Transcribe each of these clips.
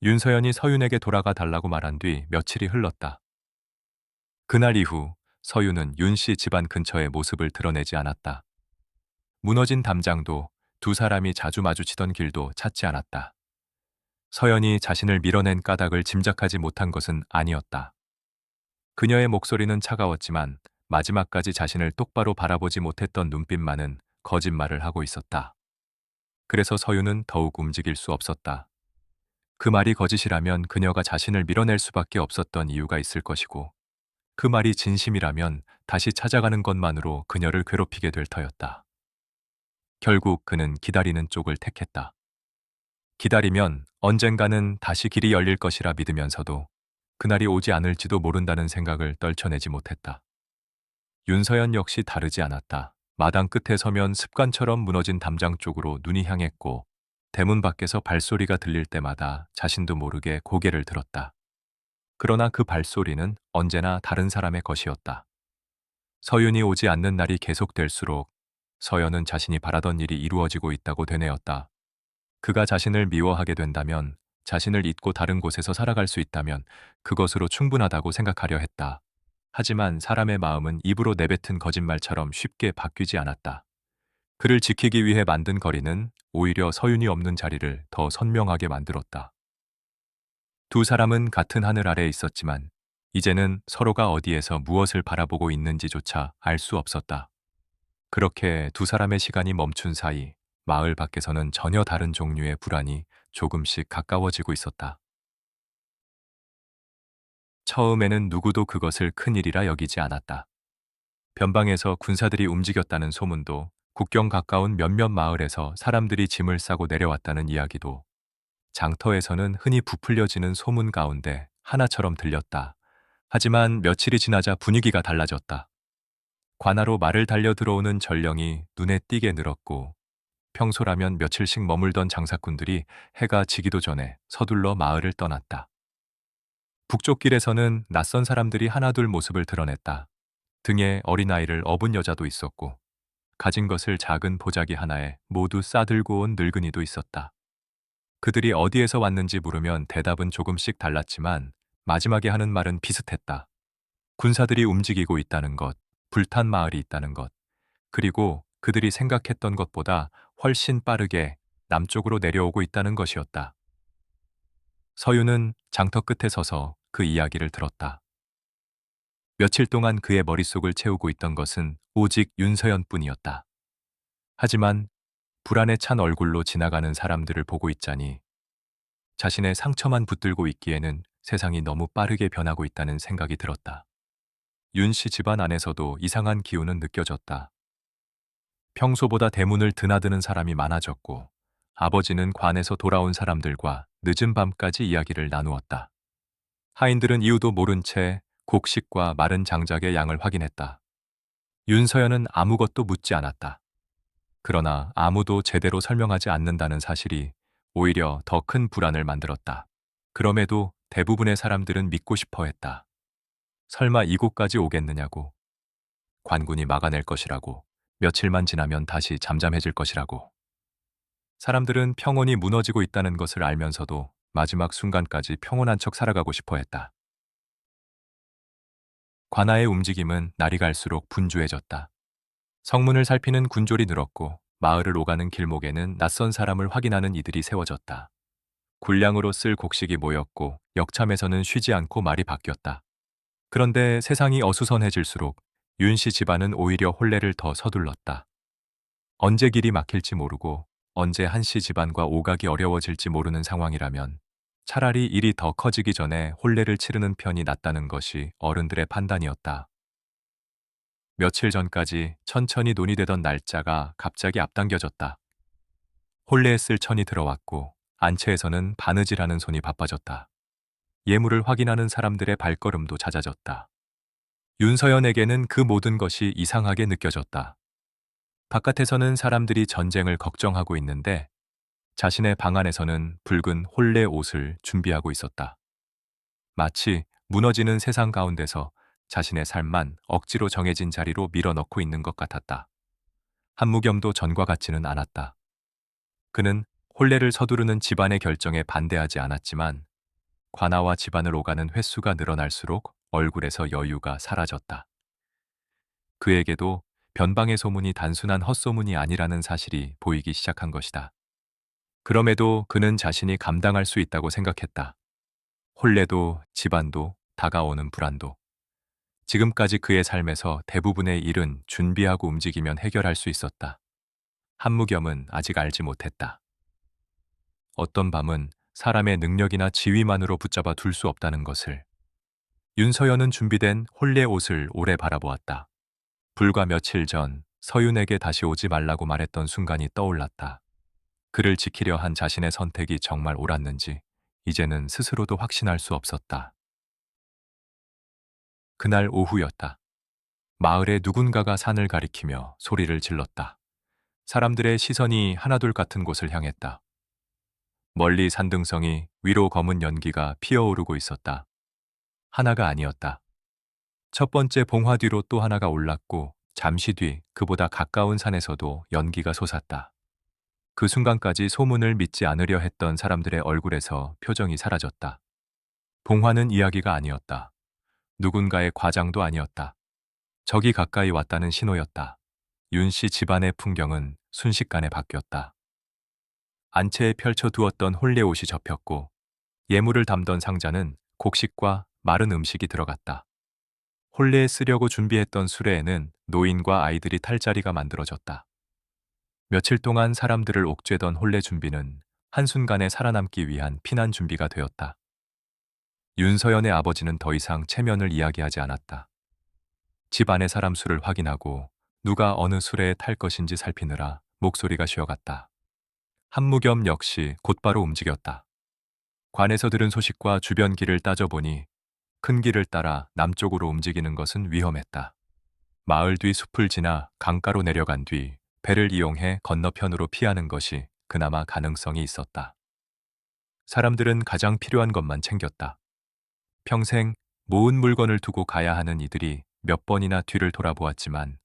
윤서연이 서윤에게 돌아가 달라고 말한 뒤 며칠이 흘렀다. 그날 이후 서윤은 윤 씨 집안 근처에 모습을 드러내지 않았다. 무너진 담장도 두 사람이 자주 마주치던 길도 찾지 않았다. 서연이 자신을 밀어낸 까닭을 짐작하지 못한 것은 아니었다. 그녀의 목소리는 차가웠지만 마지막까지 자신을 똑바로 바라보지 못했던 눈빛만은 거짓말을 하고 있었다. 그래서 서윤은 더욱 움직일 수 없었다. 그 말이 거짓이라면 그녀가 자신을 밀어낼 수밖에 없었던 이유가 있을 것이고, 그 말이 진심이라면 다시 찾아가는 것만으로 그녀를 괴롭히게 될 터였다. 결국 그는 기다리는 쪽을 택했다. 기다리면 언젠가는 다시 길이 열릴 것이라 믿으면서도 그날이 오지 않을지도 모른다는 생각을 떨쳐내지 못했다. 윤서연 역시 다르지 않았다. 마당 끝에 서면 습관처럼 무너진 담장 쪽으로 눈이 향했고, 대문 밖에서 발소리가 들릴 때마다 자신도 모르게 고개를 들었다. 그러나 그 발소리는 언제나 다른 사람의 것이었다. 서윤이 오지 않는 날이 계속될수록 서연은 자신이 바라던 일이 이루어지고 있다고 되뇌었다. 그가 자신을 미워하게 된다면, 자신을 잊고 다른 곳에서 살아갈 수 있다면 그것으로 충분하다고 생각하려 했다. 하지만 사람의 마음은 입으로 내뱉은 거짓말처럼 쉽게 바뀌지 않았다. 그를 지키기 위해 만든 거리는 오히려 서윤이 없는 자리를 더 선명하게 만들었다. 두 사람은 같은 하늘 아래에 있었지만 이제는 서로가 어디에서 무엇을 바라보고 있는지조차 알 수 없었다. 그렇게 두 사람의 시간이 멈춘 사이 마을 밖에서는 전혀 다른 종류의 불안이 조금씩 가까워지고 있었다. 처음에는 누구도 그것을 큰일이라 여기지 않았다. 변방에서 군사들이 움직였다는 소문도, 국경 가까운 몇몇 마을에서 사람들이 짐을 싸고 내려왔다는 이야기도, 장터에서는 흔히 부풀려지는 소문 가운데 하나처럼 들렸다. 하지만 며칠이 지나자 분위기가 달라졌다. 관하로 말을 달려 들어오는 전령이 눈에 띄게 늘었고, 평소라면 며칠씩 머물던 장사꾼들이 해가 지기도 전에 서둘러 마을을 떠났다. 북쪽 길에서는 낯선 사람들이 하나둘 모습을 드러냈다. 등에 어린아이를 업은 여자도 있었고, 가진 것을 작은 보자기 하나에 모두 싸들고 온 늙은이도 있었다. 그들이 어디에서 왔는지 물으면 대답은 조금씩 달랐지만 마지막에 하는 말은 비슷했다. 군사들이 움직이고 있다는 것, 불탄 마을이 있다는 것, 그리고 그들이 생각했던 것보다 훨씬 빠르게 남쪽으로 내려오고 있다는 것이었다. 서윤은 장터 끝에 서서 그 이야기를 들었다. 며칠 동안 그의 머릿속을 채우고 있던 것은 오직 윤서연뿐이었다. 하지만 불안에 찬 얼굴로 지나가는 사람들을 보고 있자니 자신의 상처만 붙들고 있기에는 세상이 너무 빠르게 변하고 있다는 생각이 들었다. 윤 씨 집안 안에서도 이상한 기운은 느껴졌다. 평소보다 대문을 드나드는 사람이 많아졌고, 아버지는 관에서 돌아온 사람들과 늦은 밤까지 이야기를 나누었다. 하인들은 이유도 모른 채 곡식과 마른 장작의 양을 확인했다. 윤서연은 아무것도 묻지 않았다. 그러나 아무도 제대로 설명하지 않는다는 사실이 오히려 더 큰 불안을 만들었다. 그럼에도 대부분의 사람들은 믿고 싶어 했다. 설마 이곳까지 오겠느냐고. 관군이 막아낼 것이라고. 며칠만 지나면 다시 잠잠해질 것이라고. 사람들은 평온이 무너지고 있다는 것을 알면서도 마지막 순간까지 평온한 척 살아가고 싶어 했다. 관아의 움직임은 날이 갈수록 분주해졌다. 성문을 살피는 군졸이 늘었고, 마을을 오가는 길목에는 낯선 사람을 확인하는 이들이 세워졌다. 군량으로 쓸 곡식이 모였고, 역참에서는 쉬지 않고 말이 바뀌었다. 그런데 세상이 어수선해질수록 윤 씨 집안은 오히려 혼례를 더 서둘렀다. 언제 길이 막힐지 모르고 언제 한 씨 집안과 오가기 어려워질지 모르는 상황이라면 차라리 일이 더 커지기 전에 혼례를 치르는 편이 낫다는 것이 어른들의 판단이었다. 며칠 전까지 천천히 논의되던 날짜가 갑자기 앞당겨졌다. 혼례에 쓸 천이 들어왔고 안채에서는 바느질하는 손이 바빠졌다. 예물을 확인하는 사람들의 발걸음도 잦아졌다. 윤서연에게는 그 모든 것이 이상하게 느껴졌다. 바깥에서는 사람들이 전쟁을 걱정하고 있는데 자신의 방 안에서는 붉은 혼례 옷을 준비하고 있었다. 마치 무너지는 세상 가운데서 자신의 삶만 억지로 정해진 자리로 밀어넣고 있는 것 같았다. 한무겸도 전과 같지는 않았다. 그는 혼례를 서두르는 집안의 결정에 반대하지 않았지만 관아와 집안을 오가는 횟수가 늘어날수록 얼굴에서 여유가 사라졌다. 그에게도 변방의 소문이 단순한 헛소문이 아니라는 사실이 보이기 시작한 것이다. 그럼에도 그는 자신이 감당할 수 있다고 생각했다. 혼례도, 집안도, 다가오는 불안도. 지금까지 그의 삶에서 대부분의 일은 준비하고 움직이면 해결할 수 있었다. 한무겸은 아직 알지 못했다. 어떤 밤은 사람의 능력이나 지위만으로 붙잡아 둘 수 없다는 것을. 윤서연은 준비된 혼례 옷을 오래 바라보았다. 불과 며칠 전 서윤에게 다시 오지 말라고 말했던 순간이 떠올랐다. 그를 지키려 한 자신의 선택이 정말 옳았는지 이제는 스스로도 확신할 수 없었다. 그날 오후였다. 마을에 누군가가 산을 가리키며 소리를 질렀다. 사람들의 시선이 하나둘 같은 곳을 향했다. 멀리 산등성이 위로 검은 연기가 피어오르고 있었다. 하나가 아니었다. 첫 번째 봉화 뒤로 또 하나가 올랐고 잠시 뒤 그보다 가까운 산에서도 연기가 솟았다. 그 순간까지 소문을 믿지 않으려 했던 사람들의 얼굴에서 표정이 사라졌다. 봉화는 이야기가 아니었다. 누군가의 과장도 아니었다. 적이 가까이 왔다는 신호였다. 윤 씨 집안의 풍경은 순식간에 바뀌었다. 안채에 펼쳐두었던 혼례옷이 접혔고 예물을 담던 상자는 곡식과 마른 음식이 들어갔다. 혼례에 쓰려고 준비했던 수레에는 노인과 아이들이 탈 자리가 만들어졌다. 며칠 동안 사람들을 옥죄던 혼례 준비는 한순간에 살아남기 위한 피난 준비가 되었다. 윤서연의 아버지는 더 이상 체면을 이야기하지 않았다. 집 안의 사람 수를 확인하고 누가 어느 수레에 탈 것인지 살피느라 목소리가 쉬어갔다. 한무겸 역시 곧바로 움직였다. 관에서 들은 소식과 주변 길을 따져보니 큰 길을 따라 남쪽으로 움직이는 것은 위험했다. 마을 뒤 숲을 지나 강가로 내려간 뒤 배를 이용해 건너편으로 피하는 것이 그나마 가능성이 있었다. 사람들은 가장 필요한 것만 챙겼다. 평생 모은 물건을 두고 가야 하는 이들이 몇 번이나 뒤를 돌아보았지만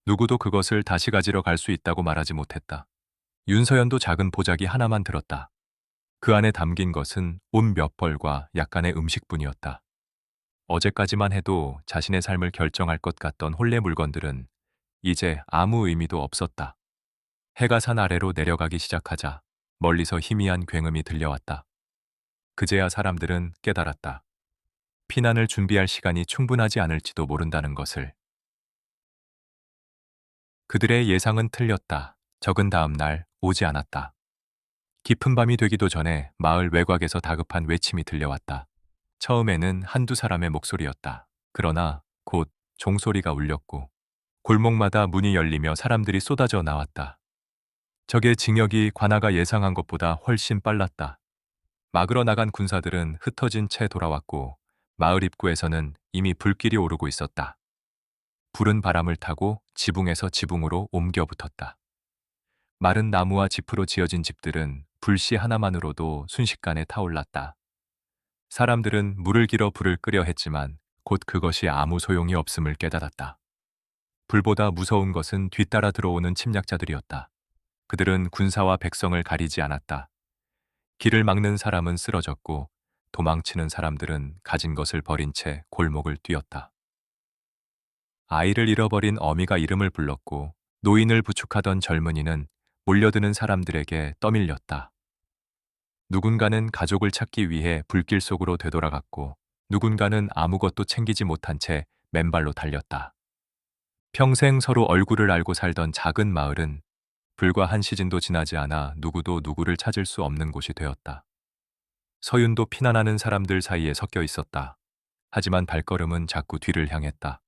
누구도 그것을 다시 가지러 갈 수 있다고 말하지 못했다. 윤서연도 작은 보자기 하나만 들었다. 그 안에 담긴 것은 옷 몇 벌과 약간의 음식뿐이었다. 어제까지만 해도 자신의 삶을 결정할 것 같던 혼례 물건들은 이제 아무 의미도 없었다. 해가 산 아래로 내려가기 시작하자 멀리서 희미한 굉음이 들려왔다. 그제야 사람들은 깨달았다. 피난을 준비할 시간이 충분하지 않을지도 모른다는 것을. 그들의 예상은 틀렸다. 적은 다음 날 오지 않았다. 깊은 밤이 되기도 전에 마을 외곽에서 다급한 외침이 들려왔다. 처음에는 한두 사람의 목소리였다. 그러나 곧 종소리가 울렸고 골목마다 문이 열리며 사람들이 쏟아져 나왔다. 적의 징역이 관아가 예상한 것보다 훨씬 빨랐다. 막으러 나간 군사들은 흩어진 채 돌아왔고 마을 입구에서는 이미 불길이 오르고 있었다. 불은 바람을 타고 지붕에서 지붕으로 옮겨 붙었다. 마른 나무와 지프로 지어진 집들은 불씨 하나만으로도 순식간에 타올랐다. 사람들은 물을 길어 불을 끄려 했지만 곧 그것이 아무 소용이 없음을 깨달았다. 불보다 무서운 것은 뒤따라 들어오는 침략자들이었다. 그들은 군사와 백성을 가리지 않았다. 길을 막는 사람은 쓰러졌고 도망치는 사람들은 가진 것을 버린 채 골목을 뛰었다. 아이를 잃어버린 어미가 이름을 불렀고 노인을 부축하던 젊은이는 몰려드는 사람들에게 떠밀렸다. 누군가는 가족을 찾기 위해 불길 속으로 되돌아갔고 누군가는 아무것도 챙기지 못한 채 맨발로 달렸다. 평생 서로 얼굴을 알고 살던 작은 마을은 불과 한 시즌도 지나지 않아 누구도 누구를 찾을 수 없는 곳이 되었다. 서윤도 피난하는 사람들 사이에 섞여 있었다. 하지만 발걸음은 자꾸 뒤를 향했다.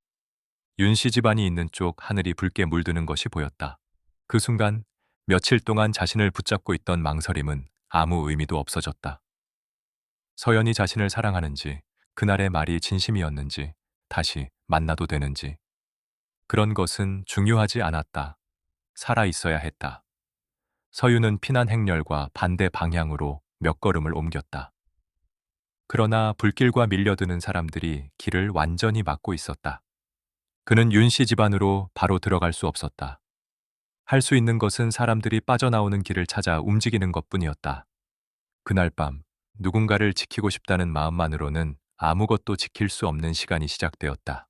윤씨 집안이 있는 쪽 하늘이 붉게 물드는 것이 보였다. 그 순간 며칠 동안 자신을 붙잡고 있던 망설임은 아무 의미도 없어졌다. 서연이 자신을 사랑하는지, 그날의 말이 진심이었는지, 다시 만나도 되는지. 그런 것은 중요하지 않았다. 살아 있어야 했다. 서윤은 피난 행렬과 반대 방향으로 몇 걸음을 옮겼다. 그러나 불길과 밀려드는 사람들이 길을 완전히 막고 있었다. 그는 윤씨 집안으로 바로 들어갈 수 없었다. 할 수 있는 것은 사람들이 빠져나오는 길을 찾아 움직이는 것뿐이었다. 그날 밤 누군가를 지키고 싶다는 마음만으로는 아무것도 지킬 수 없는 시간이 시작되었다.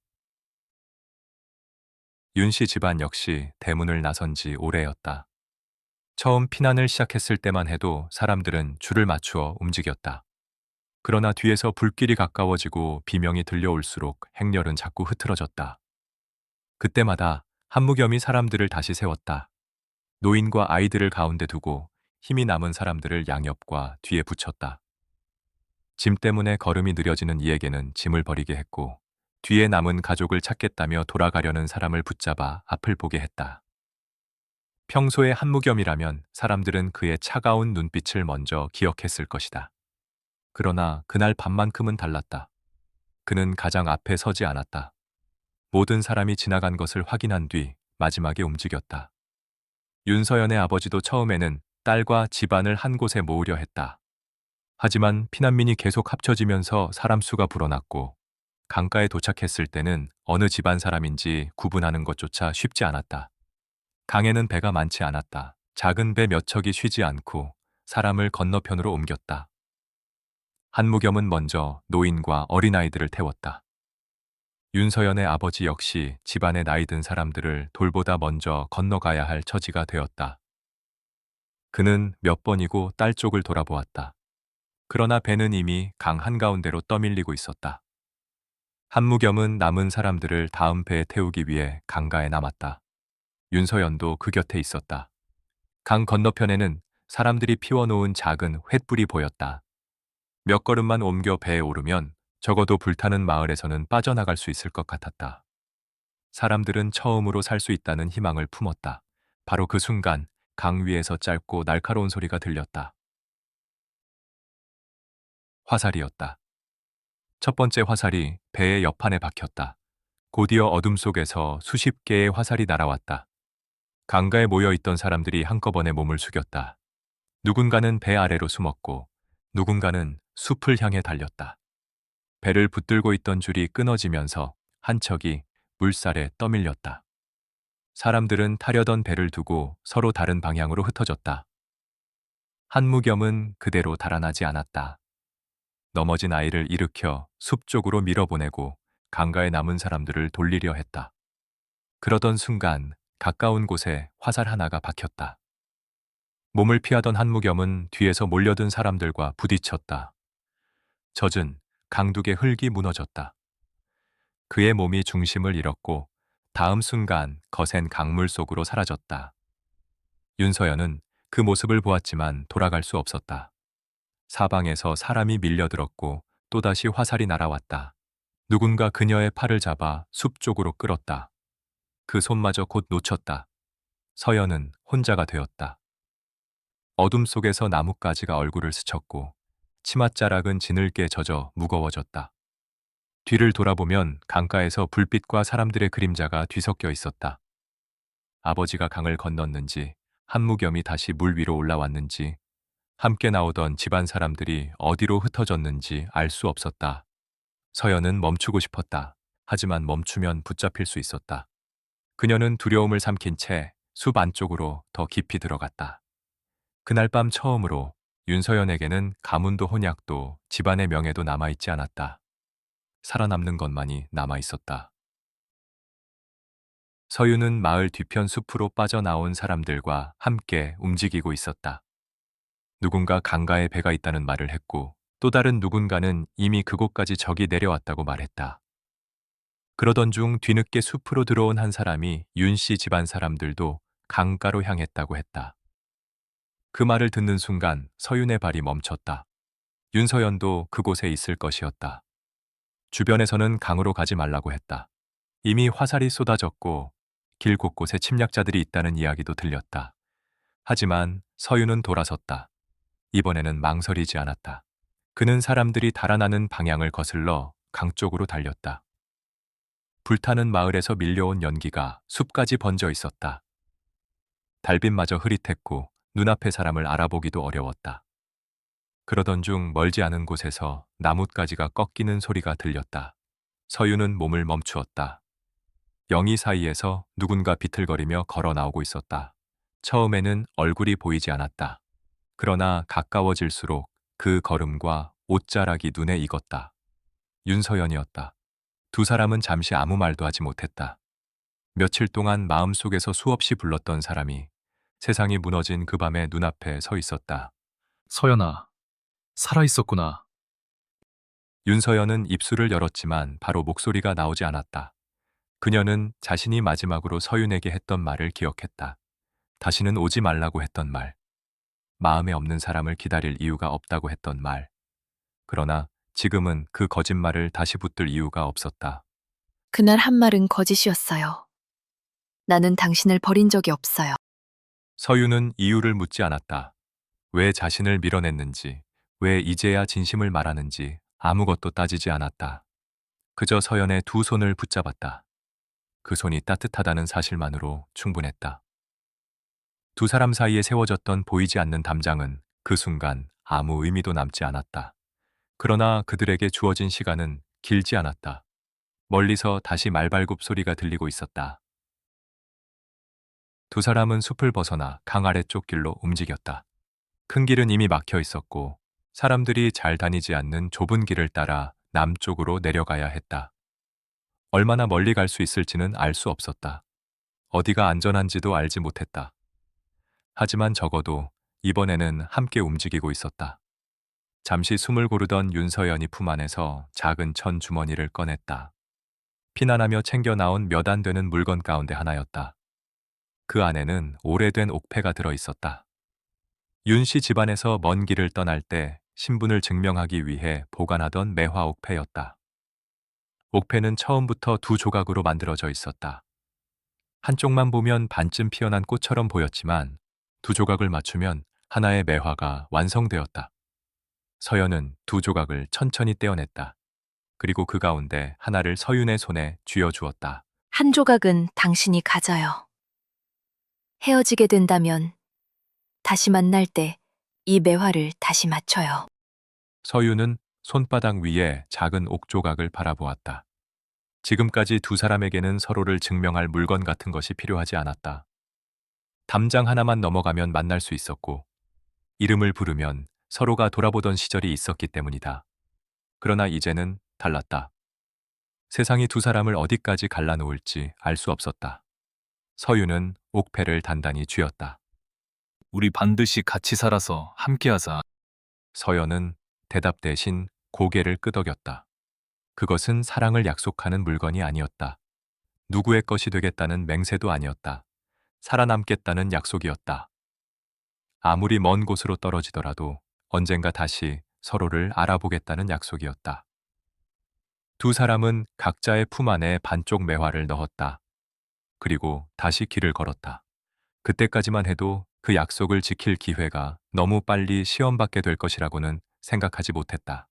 윤 씨 집안 역시 대문을 나선 지 오래였다. 처음 피난을 시작했을 때만 해도 사람들은 줄을 맞추어 움직였다. 그러나 뒤에서 불길이 가까워지고 비명이 들려올수록 행렬은 자꾸 흐트러졌다. 그때마다 한무겸이 사람들을 다시 세웠다. 노인과 아이들을 가운데 두고 힘이 남은 사람들을 양옆과 뒤에 붙였다. 짐 때문에 걸음이 느려지는 이에게는 짐을 버리게 했고, 뒤에 남은 가족을 찾겠다며 돌아가려는 사람을 붙잡아 앞을 보게 했다. 평소에 한무겸이라면 사람들은 그의 차가운 눈빛을 먼저 기억했을 것이다. 그러나 그날 밤만큼은 달랐다. 그는 가장 앞에 서지 않았다. 모든 사람이 지나간 것을 확인한 뒤 마지막에 움직였다. 윤서연의 아버지도 처음에는 딸과 집안을 한 곳에 모으려 했다. 하지만 피난민이 계속 합쳐지면서 사람 수가 불어났고, 강가에 도착했을 때는 어느 집안 사람인지 구분하는 것조차 쉽지 않았다. 강에는 배가 많지 않았다. 작은 배 몇 척이 쉬지 않고 사람을 건너편으로 옮겼다. 한무겸은 먼저 노인과 어린아이들을 태웠다. 윤서연의 아버지 역시 집안의 나이 든 사람들을 돌보다 먼저 건너가야 할 처지가 되었다. 그는 몇 번이고 딸 쪽을 돌아보았다. 그러나 배는 이미 강 한가운데로 떠밀리고 있었다. 한무겸은 남은 사람들을 다음 배에 태우기 위해 강가에 남았다. 윤서연도 그 곁에 있었다. 강 건너편에는 사람들이 피워놓은 작은 횃불이 보였다. 몇 걸음만 옮겨 배에 오르면 적어도 불타는 마을에서는 빠져나갈 수 있을 것 같았다. 사람들은 처음으로 살 수 있다는 희망을 품었다. 바로 그 순간 강 위에서 짧고 날카로운 소리가 들렸다. 화살이었다. 첫 번째 화살이 배의 옆판에 박혔다. 곧이어 어둠 속에서 수십 개의 화살이 날아왔다. 강가에 모여있던 사람들이 한꺼번에 몸을 숙였다. 누군가는 배 아래로 숨었고 누군가는 숲을 향해 달렸다. 배를 붙들고 있던 줄이 끊어지면서 한 척이 물살에 떠밀렸다. 사람들은 타려던 배를 두고 서로 다른 방향으로 흩어졌다. 한무겸은 그대로 달아나지 않았다. 넘어진 아이를 일으켜 숲 쪽으로 밀어보내고 강가에 남은 사람들을 돌리려 했다. 그러던 순간 가까운 곳에 화살 하나가 박혔다. 몸을 피하던 한무겸은 뒤에서 몰려든 사람들과 부딪혔다. 젖은 강둑의 흙이 무너졌다. 그의 몸이 중심을 잃었고 다음 순간 거센 강물 속으로 사라졌다. 윤서연은 그 모습을 보았지만 돌아갈 수 없었다. 사방에서 사람이 밀려들었고 또다시 화살이 날아왔다. 누군가 그녀의 팔을 잡아 숲 쪽으로 끌었다. 그 손마저 곧 놓쳤다. 서연은 혼자가 되었다. 어둠 속에서 나뭇가지가 얼굴을 스쳤고 치맛자락은 지늘게 젖어 무거워졌다. 뒤를 돌아보면 강가에서 불빛과 사람들의 그림자가 뒤섞여 있었다. 아버지가 강을 건넜는지 한무겸이 다시 물 위로 올라왔는지 함께 나오던 집안 사람들이 어디로 흩어졌는지 알 수 없었다. 서연은 멈추고 싶었다. 하지만 멈추면 붙잡힐 수 있었다. 그녀는 두려움을 삼킨 채 숲 안쪽으로 더 깊이 들어갔다. 그날 밤 처음으로 윤서연에게는 가문도 혼약도 집안의 명예도 남아있지 않았다. 살아남는 것만이 남아있었다. 서유는 마을 뒤편 숲으로 빠져나온 사람들과 함께 움직이고 있었다. 누군가 강가에 배가 있다는 말을 했고 또 다른 누군가는 이미 그곳까지 적이 내려왔다고 말했다. 그러던 중 뒤늦게 숲으로 들어온 한 사람이 윤 씨 집안 사람들도 강가로 향했다고 했다. 그 말을 듣는 순간 서윤의 발이 멈췄다. 윤서연도 그곳에 있을 것이었다. 주변에서는 강으로 가지 말라고 했다. 이미 화살이 쏟아졌고 길 곳곳에 침략자들이 있다는 이야기도 들렸다. 하지만 서윤은 돌아섰다. 이번에는 망설이지 않았다. 그는 사람들이 달아나는 방향을 거슬러 강 쪽으로 달렸다. 불타는 마을에서 밀려온 연기가 숲까지 번져 있었다. 달빛마저 흐릿했고 눈앞의 사람을 알아보기도 어려웠다. 그러던 중 멀지 않은 곳에서 나뭇가지가 꺾이는 소리가 들렸다. 서유는 몸을 멈추었다. 영희 사이에서 누군가 비틀거리며 걸어 나오고 있었다. 처음에는 얼굴이 보이지 않았다. 그러나 가까워질수록 그 걸음과 옷자락이 눈에 익었다. 윤서연이었다. 두 사람은 잠시 아무 말도 하지 못했다. 며칠 동안 마음속에서 수없이 불렀던 사람이 세상이 무너진 그 밤에 눈앞에 서 있었다. 서연아, 살아있었구나. 윤서연은 입술을 열었지만 바로 목소리가 나오지 않았다. 그녀는 자신이 마지막으로 서윤에게 했던 말을 기억했다. 다시는 오지 말라고 했던 말. 마음에 없는 사람을 기다릴 이유가 없다고 했던 말. 그러나 지금은 그 거짓말을 다시 붙들 이유가 없었다. 그날 한 말은 거짓이었어요. 나는 당신을 버린 적이 없어요. 서윤은 이유를 묻지 않았다. 왜 자신을 밀어냈는지, 왜 이제야 진심을 말하는지 아무것도 따지지 않았다. 그저 서연의 두 손을 붙잡았다. 그 손이 따뜻하다는 사실만으로 충분했다. 두 사람 사이에 세워졌던 보이지 않는 담장은 그 순간 아무 의미도 남지 않았다. 그러나 그들에게 주어진 시간은 길지 않았다. 멀리서 다시 말발굽 소리가 들리고 있었다. 두 사람은 숲을 벗어나 강 아래쪽 길로 움직였다. 큰 길은 이미 막혀 있었고 사람들이 잘 다니지 않는 좁은 길을 따라 남쪽으로 내려가야 했다. 얼마나 멀리 갈 수 있을지는 알 수 없었다. 어디가 안전한지도 알지 못했다. 하지만 적어도 이번에는 함께 움직이고 있었다. 잠시 숨을 고르던 윤서연이 품 안에서 작은 천 주머니를 꺼냈다. 피난하며 챙겨 나온 몇 안 되는 물건 가운데 하나였다. 그 안에는 오래된 옥패가 들어 있었다. 윤 씨 집안에서 먼 길을 떠날 때 신분을 증명하기 위해 보관하던 매화 옥패였다. 옥패는 처음부터 두 조각으로 만들어져 있었다. 한쪽만 보면 반쯤 피어난 꽃처럼 보였지만 두 조각을 맞추면 하나의 매화가 완성되었다. 서연은 두 조각을 천천히 떼어냈다. 그리고 그 가운데 하나를 서윤의 손에 쥐어주었다. 한 조각은 당신이 가져요. 헤어지게 된다면 다시 만날 때 이 매화를 다시 맞춰요. 서윤은 손바닥 위에 작은 옥조각을 바라보았다. 지금까지 두 사람에게는 서로를 증명할 물건 같은 것이 필요하지 않았다. 담장 하나만 넘어가면 만날 수 있었고, 이름을 부르면 서로가 돌아보던 시절이 있었기 때문이다. 그러나 이제는 달랐다. 세상이 두 사람을 어디까지 갈라놓을지 알 수 없었다. 서윤은 옥패를 단단히 쥐었다. 우리 반드시 같이 살아서 함께하자. 서연은 대답 대신 고개를 끄덕였다. 그것은 사랑을 약속하는 물건이 아니었다. 누구의 것이 되겠다는 맹세도 아니었다. 살아남겠다는 약속이었다. 아무리 먼 곳으로 떨어지더라도 언젠가 다시 서로를 알아보겠다는 약속이었다. 두 사람은 각자의 품 안에 반쪽 매화를 넣었다. 그리고 다시 길을 걸었다. 그때까지만 해도 그 약속을 지킬 기회가 너무 빨리 시험받게 될 것이라고는 생각하지 못했다.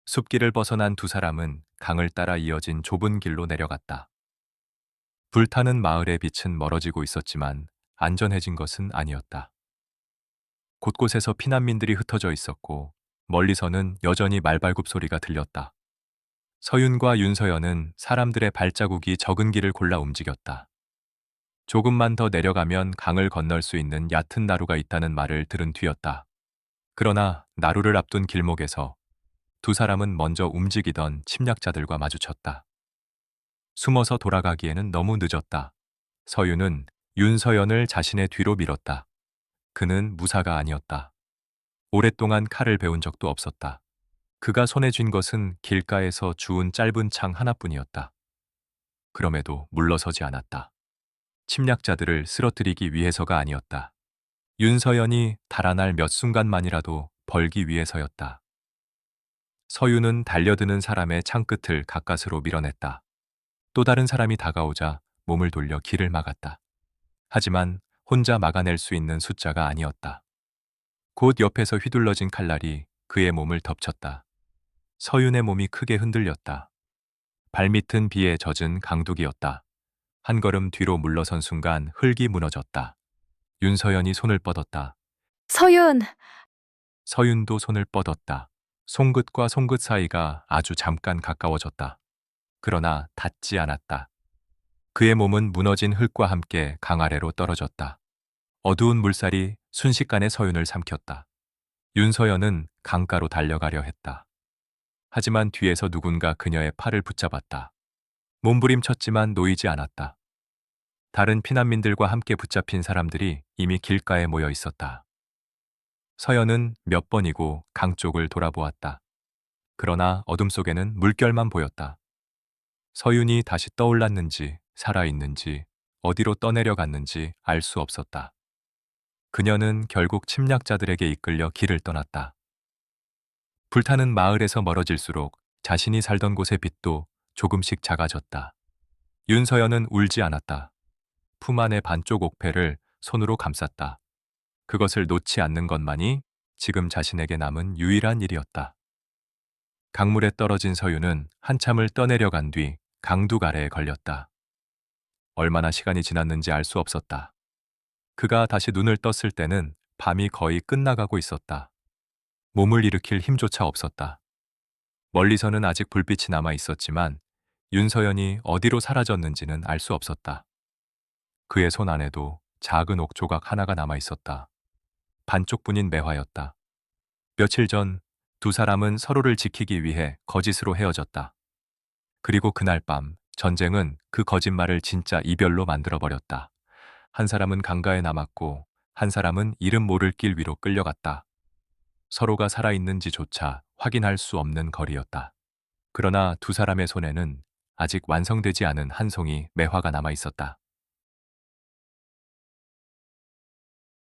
숲길을 벗어난 두 사람은 강을 따라 이어진 좁은 길로 내려갔다. 불타는 마을의 빛은 멀어지고 있었지만 안전해진 것은 아니었다. 곳곳에서 피난민들이 흩어져 있었고 멀리서는 여전히 말발굽 소리가 들렸다. 서윤과 윤서연은 사람들의 발자국이 적은 길을 골라 움직였다. 조금만 더 내려가면 강을 건널 수 있는 얕은 나루가 있다는 말을 들은 뒤였다. 그러나 나루를 앞둔 길목에서 두 사람은 먼저 움직이던 침략자들과 마주쳤다. 숨어서 돌아가기에는 너무 늦었다. 서윤은 윤서연을 자신의 뒤로 밀었다. 그는 무사가 아니었다. 오랫동안 칼을 배운 적도 없었다. 그가 손에 쥔 것은 길가에서 주운 짧은 창 하나뿐이었다. 그럼에도 물러서지 않았다. 침략자들을 쓰러뜨리기 위해서가 아니었다. 윤서연이 달아날 몇 순간만이라도 벌기 위해서였다. 서윤은 달려드는 사람의 창끝을 가까스로 밀어냈다. 또 다른 사람이 다가오자 몸을 돌려 길을 막았다. 하지만 혼자 막아낼 수 있는 숫자가 아니었다. 곧 옆에서 휘둘러진 칼날이 그의 몸을 덮쳤다. 서윤의 몸이 크게 흔들렸다. 발밑은 비에 젖은 강둑이었다. 한 걸음 뒤로 물러선 순간 흙이 무너졌다. 윤서연이 손을 뻗었다. 서윤! 서윤도 손을 뻗었다. 손끝과 손끝 사이가 아주 잠깐 가까워졌다. 그러나 닿지 않았다. 그의 몸은 무너진 흙과 함께 강 아래로 떨어졌다. 어두운 물살이 순식간에 서윤을 삼켰다. 윤서연은 강가로 달려가려 했다. 하지만 뒤에서 누군가 그녀의 팔을 붙잡았다. 몸부림쳤지만 놓이지 않았다. 다른 피난민들과 함께 붙잡힌 사람들이 이미 길가에 모여 있었다. 서연은 몇 번이고 강 쪽을 돌아보았다. 그러나 어둠 속에는 물결만 보였다. 서윤이 다시 떠올랐는지 살아있는지 어디로 떠내려갔는지 알 수 없었다. 그녀는 결국 침략자들에게 이끌려 길을 떠났다. 불타는 마을에서 멀어질수록 자신이 살던 곳의 빛도 조금씩 작아졌다. 윤서연은 울지 않았다. 품 안의 반쪽 옥패를 손으로 감쌌다. 그것을 놓지 않는 것만이 지금 자신에게 남은 유일한 일이었다. 강물에 떨어진 서윤은 한참을 떠내려간 뒤 강둑 아래에 걸렸다. 얼마나 시간이 지났는지 알 수 없었다. 그가 다시 눈을 떴을 때는 밤이 거의 끝나가고 있었다. 몸을 일으킬 힘조차 없었다. 멀리서는 아직 불빛이 남아 있었지만 윤서연이 어디로 사라졌는지는 알 수 없었다. 그의 손 안에도 작은 옥 조각 하나가 남아 있었다. 반쪽뿐인 매화였다. 며칠 전 두 사람은 서로를 지키기 위해 거짓으로 헤어졌다. 그리고 그날 밤 전쟁은 그 거짓말을 진짜 이별로 만들어버렸다. 한 사람은 강가에 남았고 한 사람은 이름 모를 길 위로 끌려갔다. 서로가 살아있는지조차 확인할 수 없는 거리였다. 그러나 두 사람의 손에는 아직 완성되지 않은 한 송이 매화가 남아 있었다.